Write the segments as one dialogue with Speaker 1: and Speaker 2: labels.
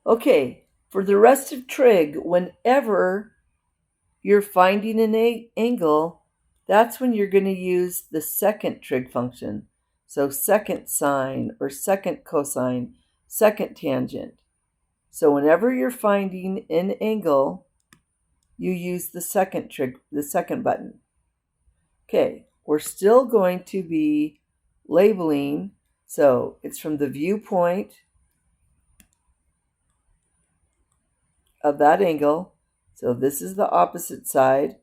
Speaker 1: Okay, for the rest of trig, whenever you're finding an angle, that's when you're going to use the second trig function. So second sine or second cosine, second tangent. So whenever you're finding an angle, you use the second button. Okay, we're still going to be labeling. So it's from the viewpoint of that angle. So this is the opposite side.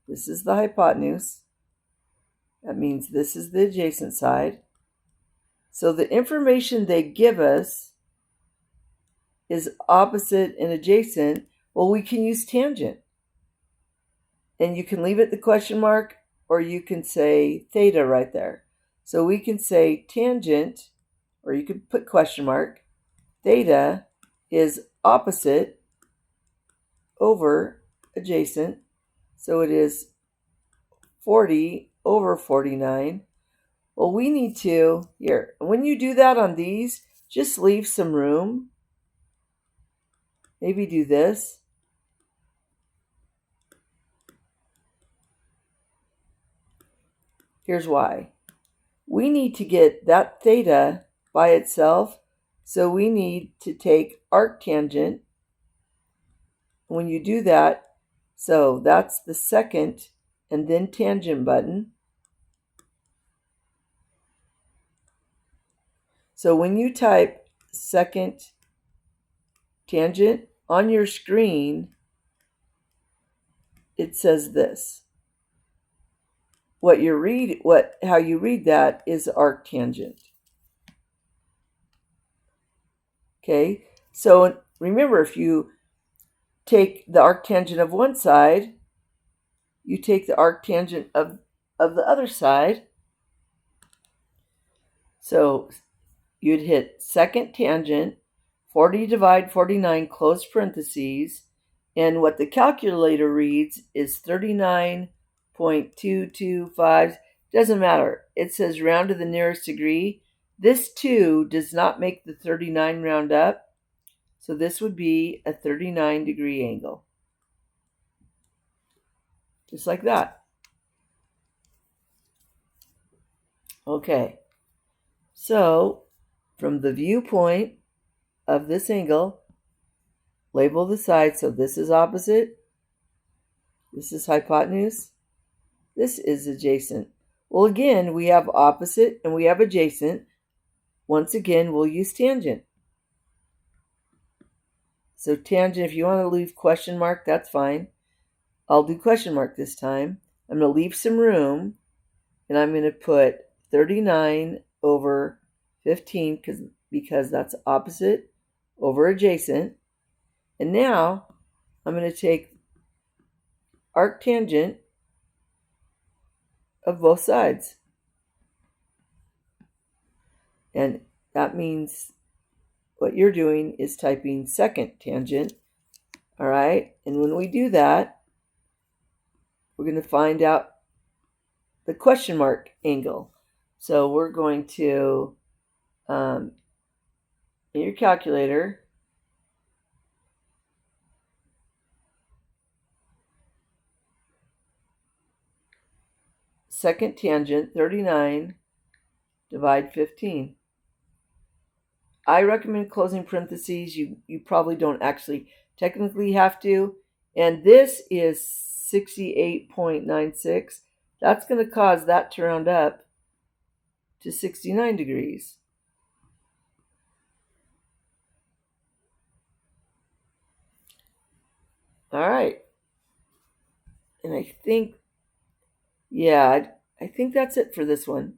Speaker 1: This is the hypotenuse. That means this is the adjacent side. So the information they give us is opposite and adjacent. Well, we can use tangent. And you can leave it the question mark, or you can say theta right there. So we can say tangent, or you could put question mark. Theta is opposite over adjacent. So it is 40 over 49. Well, we need to, here, when you do that on these, just leave some room. Maybe do this. Here's why. We need to get that theta by itself, so we need to take arctangent. When you do that, so that's the second and then tangent button. So when you type second tangent on your screen, it says this. How you read that is arctangent. Okay, so remember, if you take the arctangent of one side, you take the arctangent of the other side. So you'd hit second tangent, 40 divide 49, close parentheses, and what the calculator reads is 39.225. Doesn't matter. It says round to the nearest degree. This 2 does not make the 39 round up, so this would be a 39-degree angle. Just like that. Okay, so from the viewpoint of this angle, label the side. So this is opposite, this is hypotenuse, this is adjacent. Well, again, we have opposite and we have adjacent. Once again, we'll use tangent. So tangent, if you want to leave question mark, that's fine. I'll do question mark this time. I'm going to leave some room, and I'm going to put 39 over 15 because that's opposite over adjacent. And now I'm going to take arctangent of both sides. And that means what you're doing is typing second tangent. All right, and when we do that, we're going to find out the question mark angle. So we're going to, in your calculator, second tangent, 39, divide 15. I recommend closing parentheses. You probably don't actually technically have to. And this is 68.96. That's going to cause that to round up to 69 degrees. All right. And I think, yeah, I think that's it for this one.